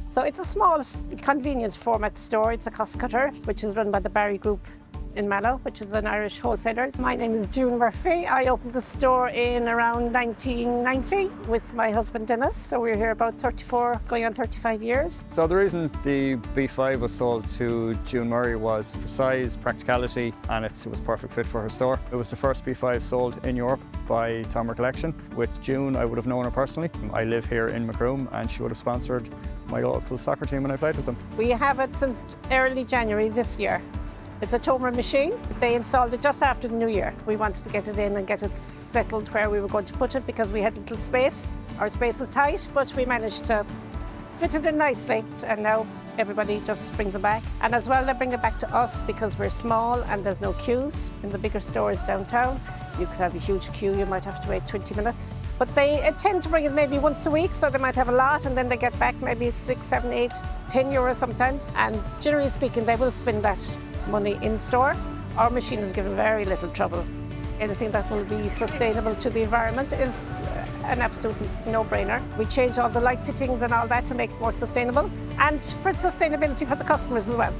So it's a small convenience format store. It's a Costcutter, which is run by the Barry Group in Mallow, which is an Irish wholesaler. My name is June Murphy. I opened the store in around 1990 with my husband Dennis. So we're here about 34, going on 35 years. So the reason the B5 was sold to June Murray was for size, practicality, and it was perfect fit for her store. It was the first B5 sold in Europe by TOMRA Collection. With June, I would have known her personally. I live here in Macroom and she would have sponsored my local soccer team when I played with them. We have it since early January this year. It's a TOMRA machine. They installed it just after the New Year. We wanted to get it in and get it settled where we were going to put it because we had little space. Our space is tight, but we managed to fit it in nicely. And now everybody just brings it back. And as well, they bring it back to us because we're small and there's no queues. In the bigger stores downtown, you could have a huge queue. You might have to wait 20 minutes. But they tend to bring it maybe once a week, so they might have a lot and then they get back maybe 6, 7, 8, 10 euros sometimes. And generally speaking, they will spend that money in store. Our machine is given very little trouble. Anything that will be sustainable to the environment is an absolute no-brainer. We change all the light fittings and all that to make it more sustainable and for sustainability for the customers as well.